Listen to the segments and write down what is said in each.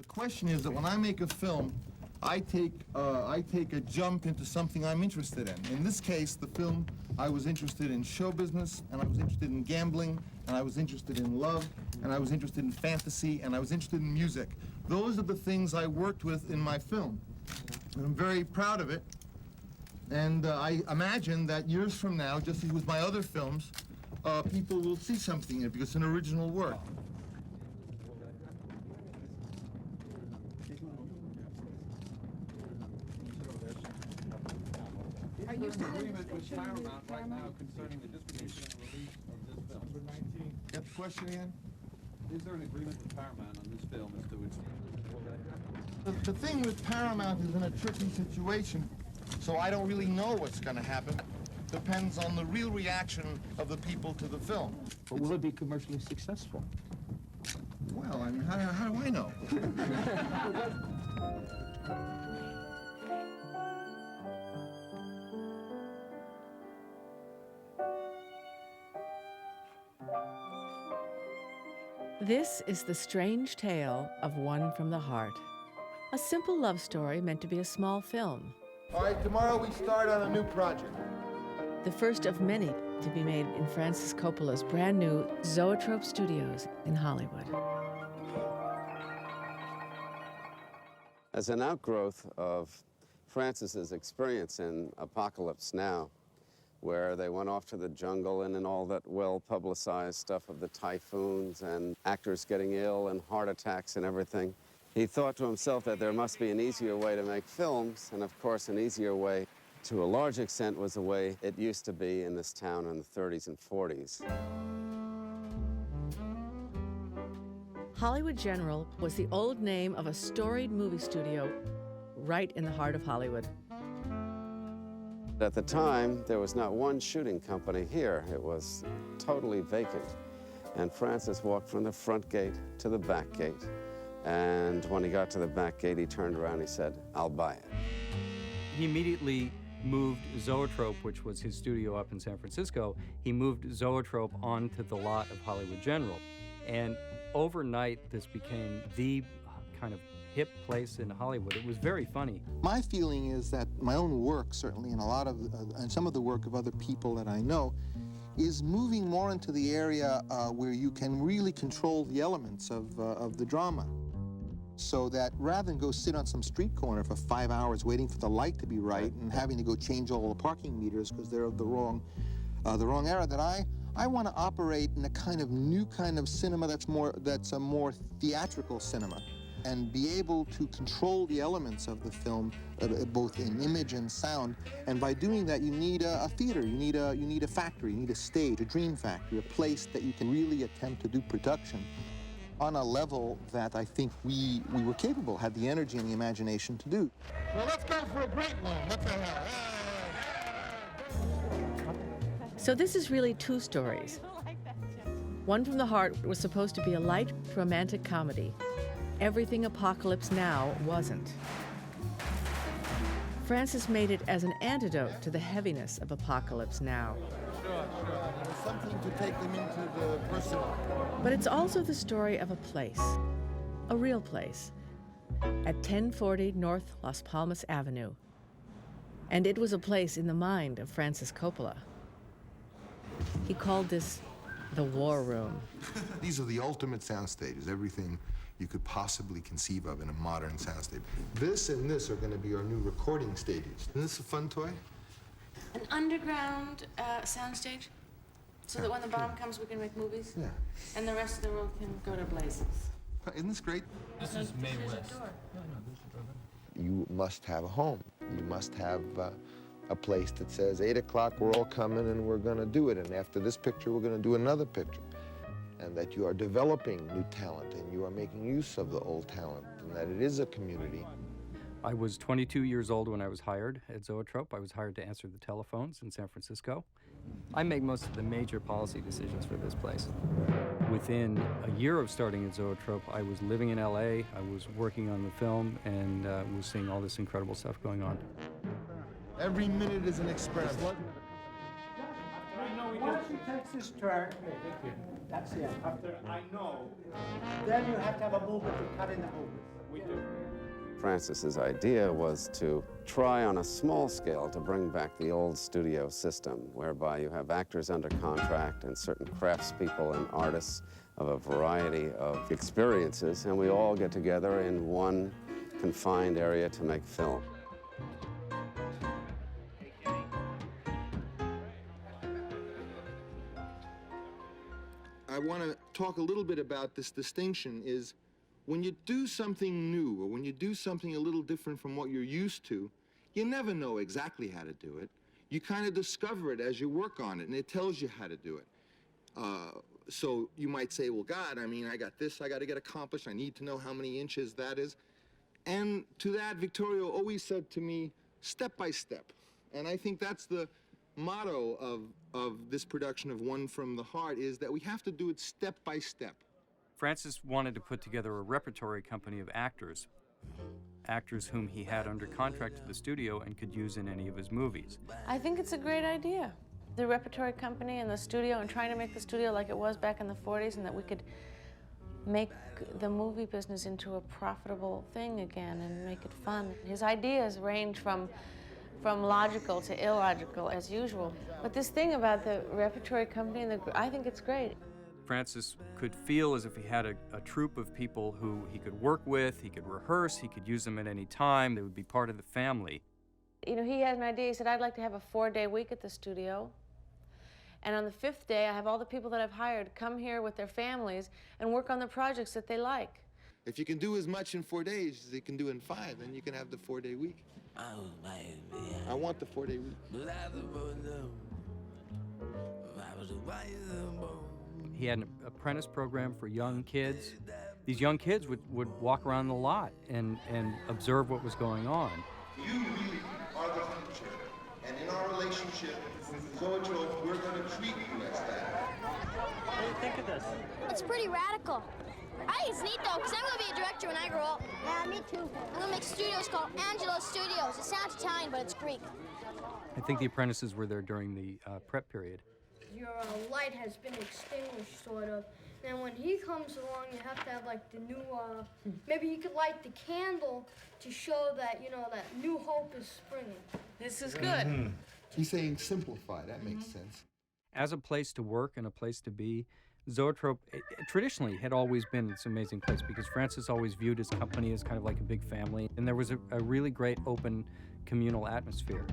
The question is that when I make a film, I take a jump into something I'm interested in. In this case, the film, I was interested in show business, and I was interested in gambling, and I was interested in love, and I was interested in fantasy, and I was interested in music. Those are the things I worked with in my film. And I'm very proud of it. And I imagine that years from now, just as with my other films, people will see something in it because it's an original work. Are you in agreement with Paramount right now concerning the distribution and release of this film? Get the question again? Is there an agreement with Paramount on this film as to its... The thing with Paramount is in a tricky situation, so I don't really know what's going to happen. Depends on the real reaction of the people to the film. But will it be commercially successful? Well, I mean, how do I know? This is the strange tale of One from the Heart. A simple love story meant to be a small film. All right, tomorrow we start on a new project. The first of many to be made in Francis Coppola's brand new Zoetrope Studios in Hollywood. As an outgrowth of Francis's experience in Apocalypse Now, where they went off to the jungle and in all that well-publicized stuff of the typhoons and actors getting ill and heart attacks and everything, he thought to himself that there must be an easier way to make films, and of course an easier way, to a large extent, was the way it used to be in this town in the 30s and 40s. Hollywood General was the old name of a storied movie studio right in the heart of Hollywood. At the time, there was not one shooting company here. It was totally vacant. And Francis walked from the front gate to the back gate. And when he got to the back gate, he turned around and he said, "I'll buy it." He immediately moved Zoetrope, which was his studio up in San Francisco, he moved Zoetrope onto the lot of Hollywood General. And overnight, this became the kind of hip place in Hollywood. It was very funny. My feeling is that my own work, certainly, and and some of the work of other people that I know, is moving more into the area where you can really control the elements of the drama. So that rather than go sit on some street corner for 5 hours waiting for the light to be right and having to go change all the parking meters because they're of the wrong era, that I want to operate in a kind of new kind of cinema that's a more theatrical cinema, and be able to control the elements of the film, both in image and sound. And by doing that, you need a theater, you need a factory, you need a stage, a dream factory, a place that you can really attempt to do production on a level that I think we were capable, had the energy and the imagination to do. Well, let's go for a great one. What the hell? So this is really two stories. One from the Heart was supposed to be a light, romantic comedy. Everything Apocalypse Now wasn't. Francis made it as an antidote to the heaviness of Apocalypse Now. Sure. There's something to take them into the personal. But it's also the story of a place, a real place, at 1040 North Las Palmas Avenue. And it was a place in the mind of Francis Coppola. He called this the War Room. These are the ultimate sound stages, everything you could possibly conceive of in a modern soundstage. This and this are going to be our new recording stages. Isn't this a fun toy? An underground soundstage, so that when the bomb comes, we can make movies? Yeah. And the rest of the world can go to blazes. Isn't this great? This is May West. You must have a home. You must have a place that says, 8 o'clock, we're all coming and we're going to do it. And after this picture, we're going to do another picture. And that you are developing new talent and you are making use of the old talent, and that it is a community. I was 22 years old when I was hired at Zoetrope. I was hired to answer the telephones in San Francisco. I make most of the major policy decisions for this place. Within a year of starting at Zoetrope, I was living in LA, I was working on the film, and was seeing all this incredible stuff going on. Every minute is an experiment. Once you take this turn, that's it. After I know, then you have to have a movement to cut in the movement. Francis's idea was to try on a small scale to bring back the old studio system, whereby you have actors under contract and certain craftspeople and artists of a variety of experiences, and we all get together in one confined area to make film. I want to talk a little bit about this distinction is when you do something new or when you do something a little different from what you're used to, you never know exactly how to do it. You kind of discover it as you work on it, and it tells you how to do it. So you might say, well, God, I mean, I got this I got to get accomplished. I need to know how many inches that is. And to that, Vittorio always said to me, step by step. And I think that's the motto of this production of One from the Heart, is that we have to do it step by step. Francis wanted to put together a repertory company of actors whom he had under contract to the studio and could use in any of his movies. I think it's a great idea. The repertory company and the studio, and trying to make the studio like it was back in the 40s, and that we could make the movie business into a profitable thing again and make it fun. His ideas range from logical to illogical, as usual. But this thing about the repertory company, I think it's great. Francis could feel as if he had a troupe of people who he could work with, he could rehearse, he could use them at any time, they would be part of the family. You know, he had an idea. He said, I'd like to have a 4-day week at the studio. And on the 5th day, I have all the people that I've hired come here with their families and work on the projects that they like. If you can do as much in 4 days as you can do in 5, then you can have the 4-day week. I want the 4-day week. He had an apprentice program for young kids. These young kids would walk around the lot and observe what was going on. You really are the future. And in our relationship with Zoetrope, we're going to treat you as that. What do you think of this? It's pretty radical. I think it's neat, though, because I'm going to be a director when I grow up. Yeah, me too. I'm going to make studios called Angelo's Studios. It sounds Italian, but it's Greek. I think the apprentices were there during the prep period. Your light has been extinguished, sort of. And when he comes along, you have to have, like, the new, maybe you could light the candle to show that, you know, that new hope is springing. This is good. He's saying simplify. That makes sense. As a place to work and a place to be, Zoetrope traditionally had always been this amazing place because Francis always viewed his company as kind of like a big family, and there was a really great open communal atmosphere.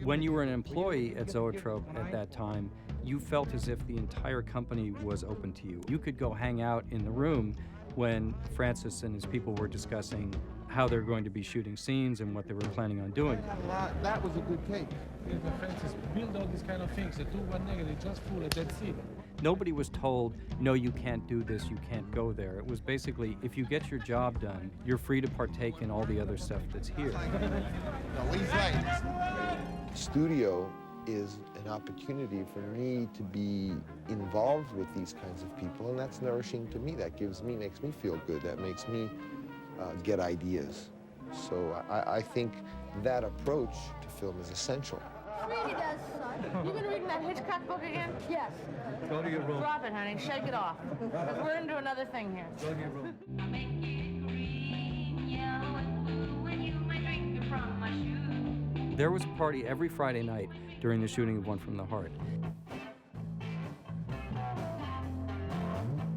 When you were an employee at Zoetrope at that time, you felt as if the entire company was open to you. You could go hang out in the room when Francis and his people were discussing how they're going to be shooting scenes and what they were planning on doing. That was a good take. Francis build all these kind of things. They do one negative, just full it, that's it. Nobody was told, no, you can't do this, you can't go there. It was basically, if you get your job done, you're free to partake in all the other stuff that's here. No, he's right. Studio is an opportunity for me to be involved with these kinds of people, and that's nourishing to me. That makes me feel good. That makes me get ideas. So I think that approach to film is essential. Really does, son. You been reading that Hitchcock book again? Yes. Go to your room. Drop it, honey. Shake it off. Because we're into another thing here. Go to your room. There was a party every Friday night during the shooting of One from the Heart.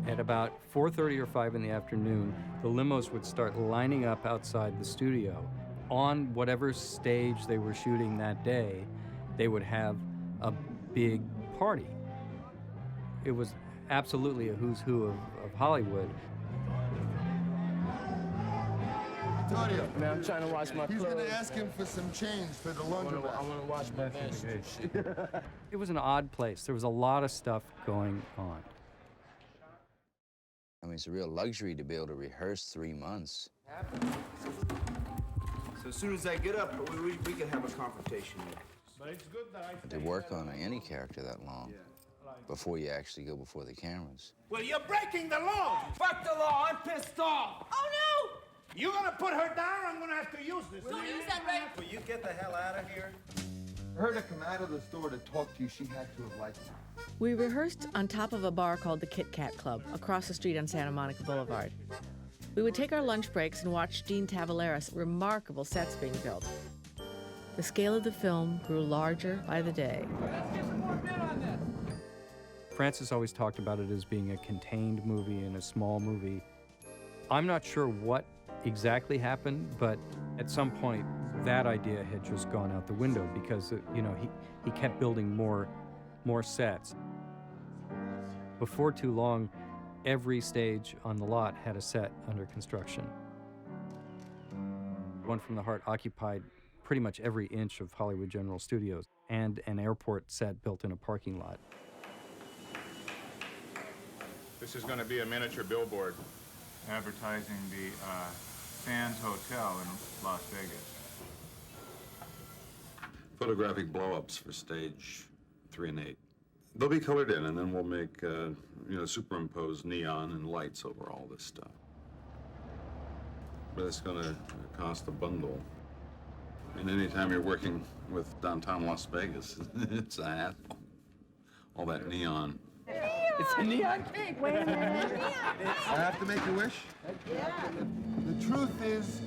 At about 4:30 or 5 in the afternoon, the limos would start lining up outside the studio. On whatever stage they were shooting that day, they would have a big party. It was absolutely a who's who of Hollywood. Antonio, Man, I'm trying to wash my he's clothes. going to ask him for some change for the I want laundromat. to wash my face. It was an odd place. There was a lot of stuff going on. I mean, it's a real luxury to be able to rehearse 3 months. So as soon as I get up, we can have a confrontation. But it's good that To work on any character that long before you actually go before the cameras. Well, you're breaking the law. Fuck the law. I'm pissed off. Oh, no! You're gonna put her down. I'm gonna have to use this. Don't use that, Ray. Will you get the hell out of here? For her to come out of the store to talk to you, she had to have liked you. We rehearsed on top of a bar called the Kit Kat Club, across the street on Santa Monica Boulevard. We would take our lunch breaks and watch Dean Tavallara's remarkable sets being built. The scale of the film grew larger by the day. Francis always talked about it as being a contained movie and a small movie. I'm not sure what exactly happened, but at some point that idea had just gone out the window because, he kept building more sets. Before too long, every stage on the lot had a set under construction. One from the Heart occupied pretty much every inch of Hollywood General Studios and an airport set built in a parking lot. This is going to be a miniature billboard advertising the Sands Hotel in Las Vegas. Photographic blow-ups for stage 3 and 8. They'll be colored in, and then we'll make, superimpose neon and lights over all this stuff. But it's going to cost a bundle. And anytime you're working with downtown Las Vegas, it's a hassle. All that neon. It's a neon cake. Wait a minute. I have to make a wish? Yeah. The truth is,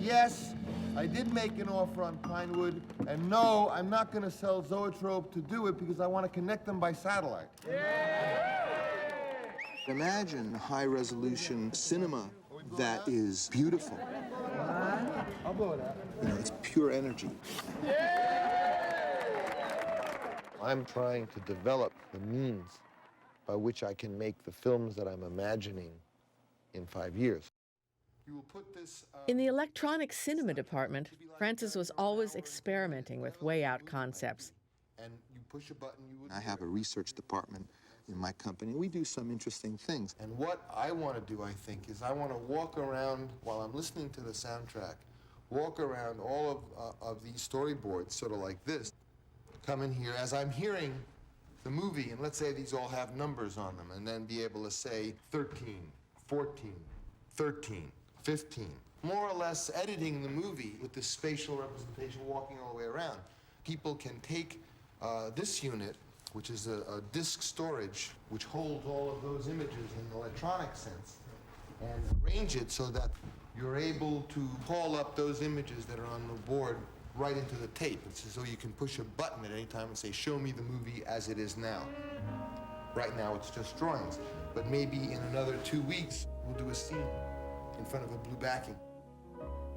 yes, I did make an offer on Pinewood, and no, I'm not going to sell Zoetrope to do it because I want to connect them by satellite. Imagine high-resolution cinema that is beautiful. I'll blow it out. It's pure energy. I'm trying to develop the means by which I can make the films that I'm imagining in 5 years. You will put this, In the electronic cinema department, Francis was always experimenting with way-out concepts. and you push a button, you would... I have a research department in my company. We do some interesting things. And what I want to do, I think, is I want to walk around while I'm listening to the soundtrack, walk around all of these storyboards, sort of like this, come in here as I'm hearing the movie, and let's say these all have numbers on them, and then be able to say 13, 14, 13, 15. More or less editing the movie with the spatial representation walking all the way around. People can take this unit, which is a disk storage, which holds all of those images in the electronic sense, and arrange it so that you're able to call up those images that are on the board right into the tape. So you can push a button at any time and say, show me the movie as it is now. Right now it's just drawings, but maybe in another 2 weeks, we'll do a scene in front of a blue backing.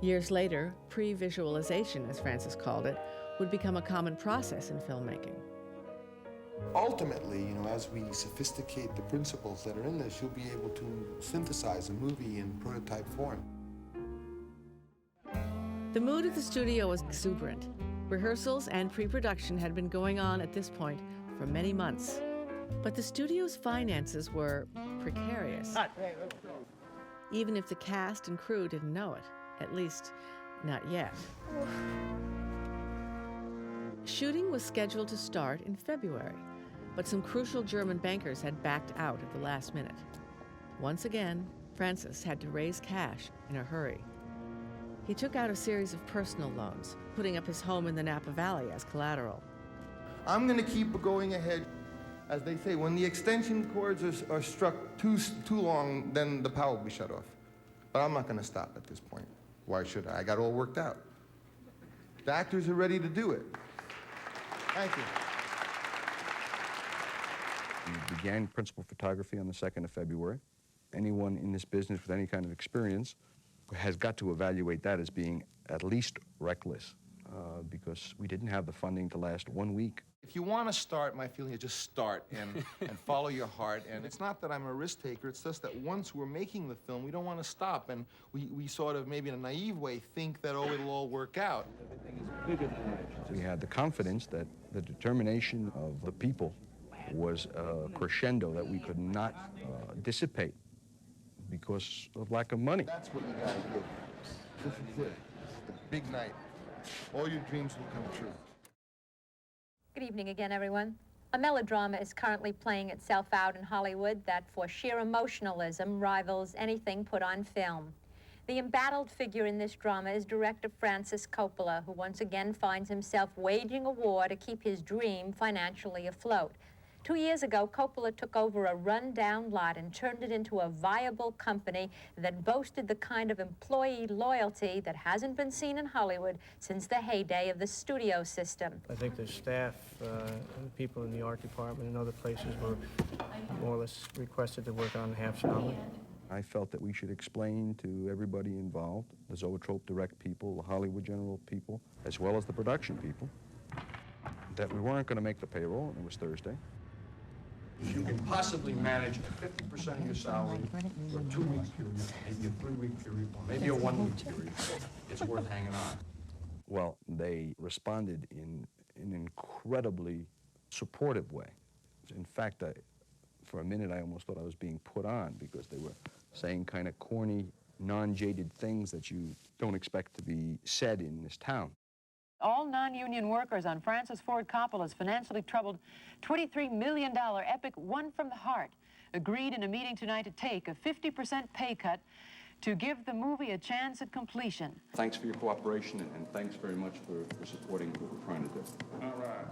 Years later, pre-visualization, as Francis called it, would become a common process in filmmaking. Ultimately, as we sophisticate the principles that are in this, you'll be able to synthesize a movie in prototype form. The mood of the studio was exuberant. Rehearsals and pre-production had been going on at this point for many months. But the studio's finances were precarious. Even if the cast and crew didn't know it, at least not yet. Shooting was scheduled to start in February, but some crucial German bankers had backed out at the last minute. Once again, Francis had to raise cash in a hurry. He took out a series of personal loans, putting up his home in the Napa Valley as collateral. I'm going to keep going ahead. As they say, when the extension cords are struck too long, then the power will be shut off. But I'm not going to stop at this point. Why should I? I got it all worked out. The actors are ready to do it. Thank you. We began principal photography on the 2nd of February. Anyone in this business with any kind of experience has got to evaluate that as being at least reckless because we didn't have the funding to last 1 week. If you want to start, my feeling is just start and follow your heart. And it's not that I'm a risk taker, it's just that once we're making the film, we don't want to stop. And we sort of, maybe in a naive way, think that, oh, it'll all work out. We had the confidence that the determination of the people was a crescendo that we could not dissipate because of lack of money. That's what you gotta do. This is it. It's the big night. All your dreams will come true. Good evening again, everyone. A melodrama is currently playing itself out in Hollywood that, for sheer emotionalism, rivals anything put on film. The embattled figure in this drama is director Francis Coppola, who once again finds himself waging a war to keep his dream financially afloat. 2 years ago, Coppola took over a run-down lot and turned it into a viable company that boasted the kind of employee loyalty that hasn't been seen in Hollywood since the heyday of the studio system. I think the staff, and people in the art department and other places were more or less requested to work on half an hour. I felt that we should explain to everybody involved, the Zoetrope direct people, the Hollywood General people, as well as the production people, that we weren't going to make the payroll, and it was Thursday. You can possibly manage 50% of your salary for a 2-week period, maybe a 3-week period, or maybe a 1-week period. It's worth hanging on. Well, they responded in an incredibly supportive way. In fact, for a minute, I almost thought I was being put on because they were saying kind of corny, non-jaded things that you don't expect to be said in this town. All non-union workers on Francis Ford Coppola's financially troubled $23 million epic One from the Heart agreed in a meeting tonight to take a 50% pay cut to give the movie a chance at completion. Thanks for your cooperation, and thanks very much for supporting what we're trying to do. All right.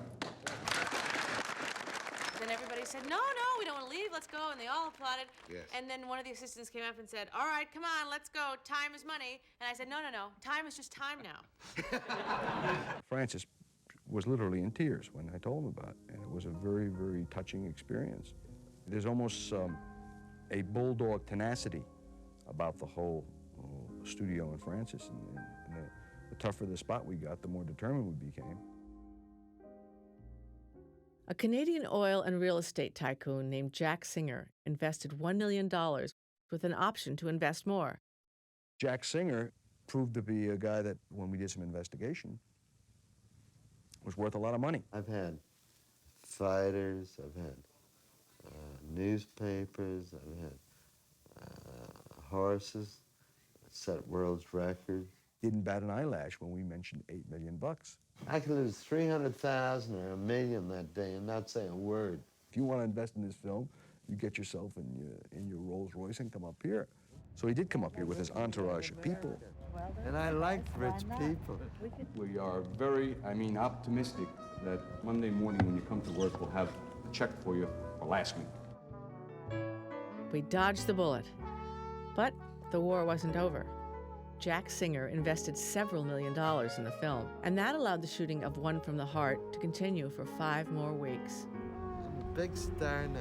Then everybody said, no, we don't want to leave, let's go, and they all applauded. Yes. And then one of the assistants came up and said, all right, come on, let's go, time is money. And I said, no, time is just time now. Francis was literally in tears when I told him about it, and it was a very, very touching experience. There's almost a bulldog tenacity about the whole studio and Francis, and the tougher the spot we got, the more determined we became. A Canadian oil and real estate tycoon named Jack Singer invested $1 million with an option to invest more. Jack Singer proved to be a guy that, when we did some investigation, was worth a lot of money. I've had fighters, I've had newspapers, I've had horses, set world's record. Didn't bat an eyelash when we mentioned $8 million. I could lose 300,000 or $1 million that day and not say a word. If you want to invest in this film, you get yourself in your Rolls Royce and come up here. So he did come up here with his entourage of people. And I like rich people. We are very, optimistic that Monday morning when you come to work, we'll have a check for you for last week. We dodged the bullet. But the war wasn't over. Jack Singer invested several $1 million in the film, and that allowed the shooting of One from the Heart to continue for 5 more weeks. I'm a big star now.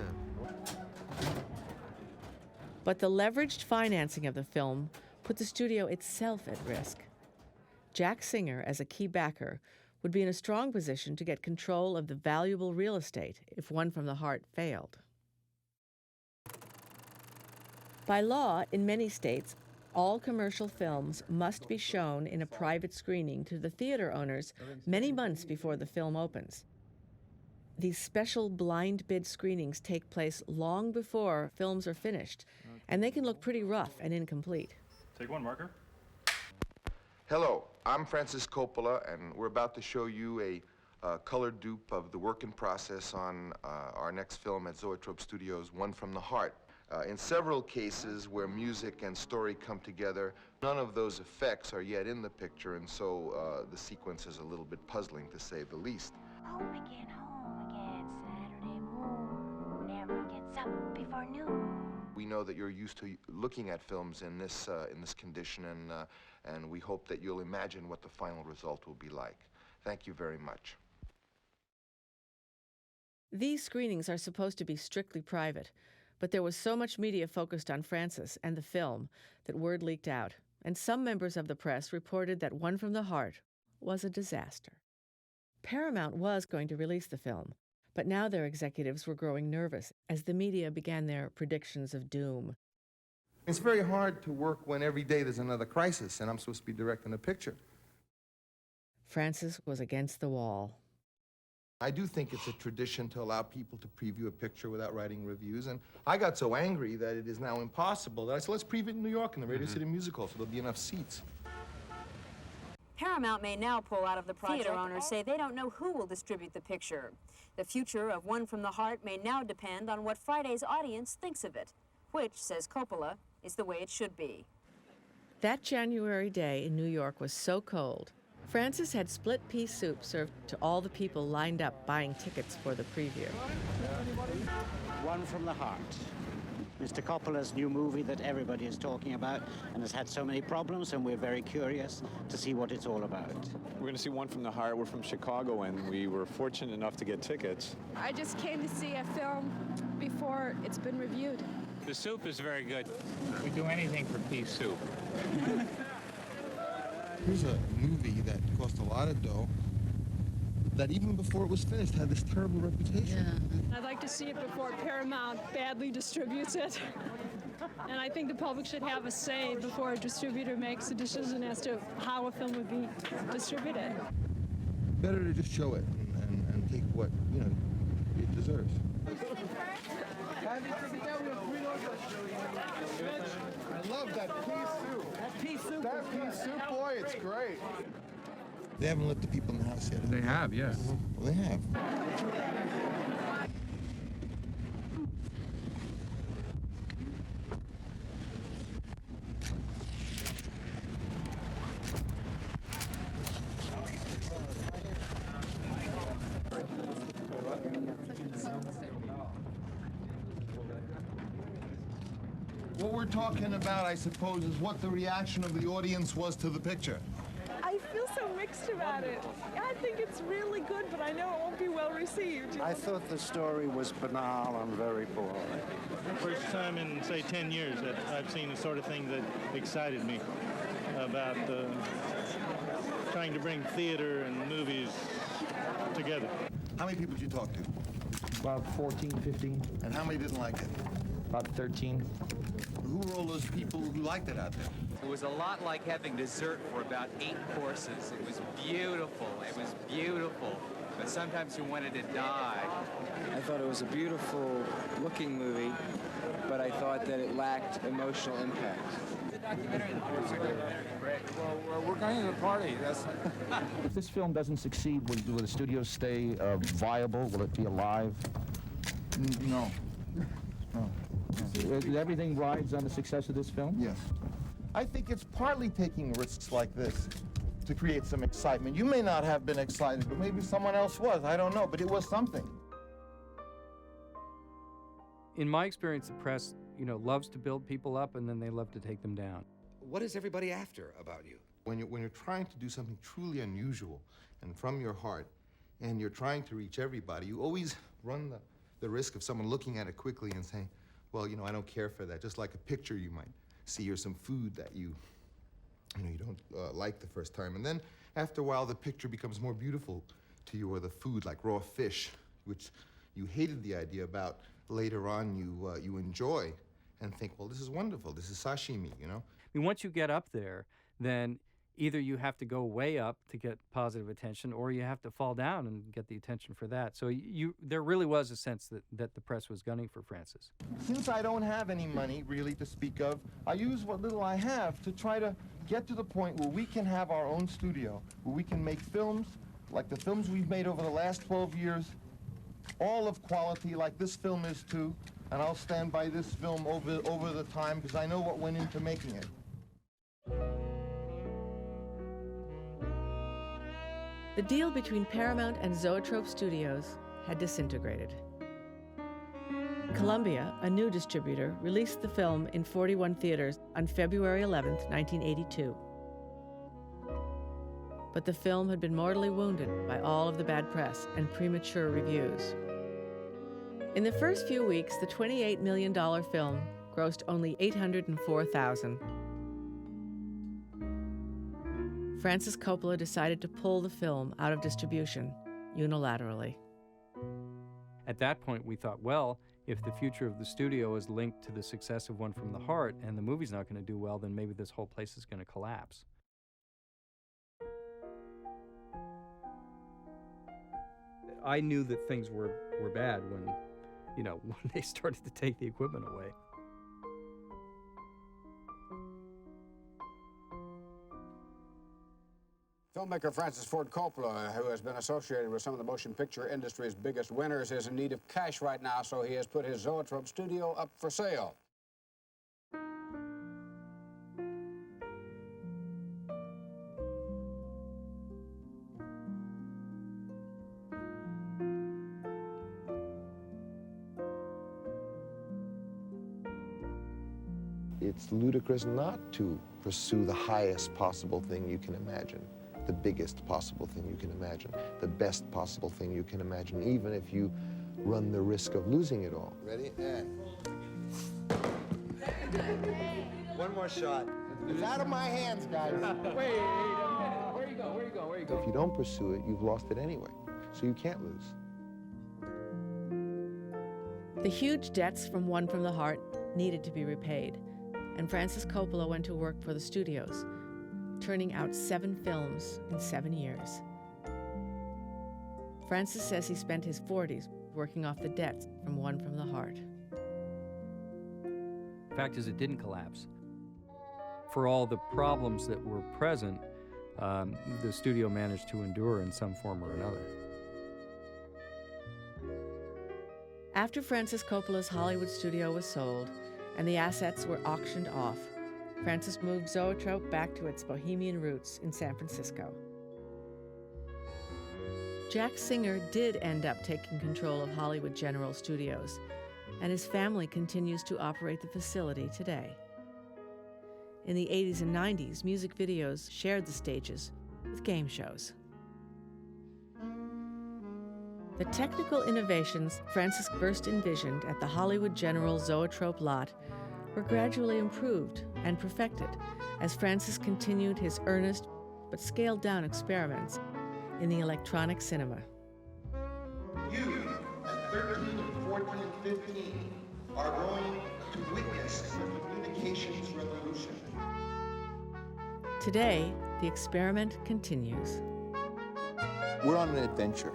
But the leveraged financing of the film put the studio itself at risk. Jack Singer, as a key backer, would be in a strong position to get control of the valuable real estate if One from the Heart failed. By law, in many states, all commercial films must be shown in a private screening to the theater owners many months before the film opens. These special blind bid screenings take place long before films are finished, and they can look pretty rough and incomplete. Take one, marker. Hello, I'm Francis Coppola, and we're about to show you a colored dupe of the work in process on our next film at Zoetrope Studios, One from the Heart. In several cases where music and story come together, none of those effects are yet in the picture, and so the sequence is a little bit puzzling, to say the least. Home again, Saturday morn. Never gets up before noon. We know that you're used to looking at films in this condition, and we hope that you'll imagine what the final result will be like. Thank you very much. These screenings are supposed to be strictly private, but there was so much media focused on Francis and the film that word leaked out, and some members of the press reported that One from the Heart was a disaster. Paramount was going to release the film, but now their executives were growing nervous as the media began their predictions of doom. It's very hard to work when every day there's another crisis, and I'm supposed to be directing a picture. Francis was against the wall. I do think it's a tradition to allow people to preview a picture without writing reviews, and I got so angry that it is now impossible that I said, let's preview it in New York in the Radio City Music Hall so there'll be enough seats. Paramount may now pull out of the project. Theater owners say they don't know who will distribute the picture. The future of One from the Heart may now depend on what Friday's audience thinks of it, which, says Coppola, is the way it should be. That January day in New York was so cold, Francis had split pea soup served to all the people lined up buying tickets for the preview. One from the Heart. Mr. Coppola's new movie that everybody is talking about and has had so many problems, and we're very curious to see what it's all about. We're going to see One from the Heart. We're from Chicago, and we were fortunate enough to get tickets. I just came to see a film before it's been reviewed. The soup is very good. We do anything for pea soup. Here's a movie that cost a lot of dough, that even before it was finished had this terrible reputation. I'd like to see it before Paramount badly distributes it. And I think the public should have a say before a distributor makes a decision as to how a film would be distributed. Better to just show it and take what, you know, it deserves. I love that pea soup. That pea soup. That pea soup, boy, it's great. They haven't let the people in the house yet. They have, yes. Well, they have. What we're talking about, I suppose, is what the reaction of the audience was to the picture. I feel so mixed about it. I think it's really good, but I know it won't be well received. I thought the story was banal and very boring. First time in, say, 10 years that I've seen the sort of thing that excited me about trying to bring theater and movies together. How many people did you talk to? About 14, 15. And how many didn't like it? About 13. Who were all those people who liked it out there? It was a lot like having dessert for about 8 courses. It was beautiful. It was beautiful. But sometimes you wanted to die. I thought it was a beautiful looking movie, but I thought that it lacked emotional impact. Well, we're going to the party. If this film doesn't succeed, will the studio stay viable? Will it be alive? No. No. Everything rides on the success of this film? Yes. I think it's partly taking risks like this to create some excitement. You may not have been excited, but maybe someone else was. I don't know, but it was something. In my experience, the press, loves to build people up, and then they love to take them down. What is everybody after about you? When you're trying to do something truly unusual and from your heart, and you're trying to reach everybody, you always run the risk of someone looking at it quickly and saying, well, I don't care for that. Just like a picture you might see, or some food that you don't like the first time. And then after a while, the picture becomes more beautiful to you, or the food, like raw fish, which you hated the idea about, later on you enjoy and think, well, this is wonderful. This is sashimi, I mean, once you get up there, then either you have to go way up to get positive attention, or you have to fall down and get the attention for that. So there really was a sense that the press was gunning for Francis. Since I don't have any money, really, to speak of, I use what little I have to try to get to the point where we can have our own studio, where we can make films like the films we've made over the last 12 years, all of quality, like this film is too, and I'll stand by this film over the time, because I know what went into making it. The deal between Paramount and Zoetrope Studios had disintegrated. Columbia, a new distributor, released the film in 41 theaters on February 11, 1982. But the film had been mortally wounded by all of the bad press and premature reviews. In the first few weeks, the $28 million film grossed only $804,000. Francis Coppola decided to pull the film out of distribution unilaterally. At that point, we thought, well, if the future of the studio is linked to the success of One from the Heart and the movie's not going to do well, then maybe this whole place is going to collapse. I knew that things were bad when, when they started to take the equipment away. Filmmaker Francis Ford Coppola, who has been associated with some of the motion picture industry's biggest winners, is in need of cash right now, so he has put his Zoetrope studio up for sale. It's ludicrous not to pursue the highest possible thing you can imagine, the biggest possible thing you can imagine, the best possible thing you can imagine, even if you run the risk of losing it all. Ready? And. One more shot. It's out of my hands, guys. Wait a minute. Where you go? Where you go? Where you go? If you don't pursue it, you've lost it anyway, so you can't lose. The huge debts from One from the Heart needed to be repaid, and Francis Coppola went to work for the studios, turning out 7 films in 7 years. Francis says he spent his 40s working off the debts from One from the Heart. The fact is, it didn't collapse. For all the problems that were present, the studio managed to endure in some form or another. After Francis Coppola's Hollywood studio was sold and the assets were auctioned off, Francis moved Zoetrope back to its bohemian roots in San Francisco. Jack Singer did end up taking control of Hollywood General Studios, and his family continues to operate the facility today. In the 80s and 90s, music videos shared the stages with game shows. The technical innovations Francis first envisioned at the Hollywood General Zoetrope lot were gradually improved and perfected as Francis continued his earnest but scaled-down experiments in the electronic cinema. You, at 13, 14, 15, are going to witness the communications revolution. Today, the experiment continues. We're on an adventure.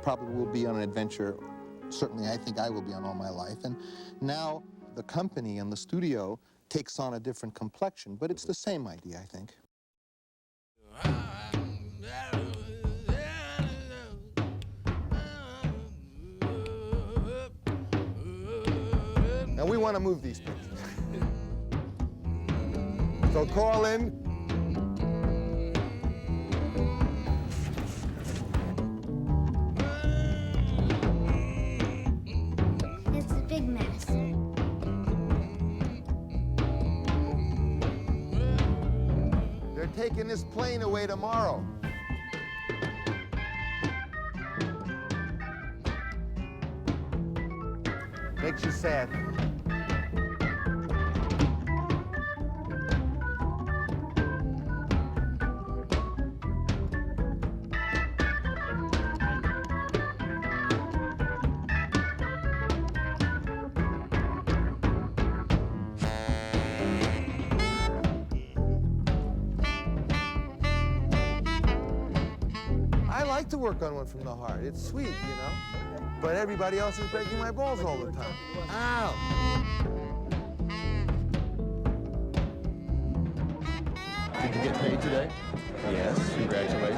Probably will be on an adventure, certainly I think I will be on all my life. And now the company and the studio takes on a different complexion, but it's the same idea, I think. Now we want to move these things. So call in. It's a big mess. They're taking this plane away tomorrow. Makes you sad. I like to work on One from the Heart. It's sweet, you know? But everybody else is breaking my balls all the time. Ow! Did you get paid today? Yes. Congratulations.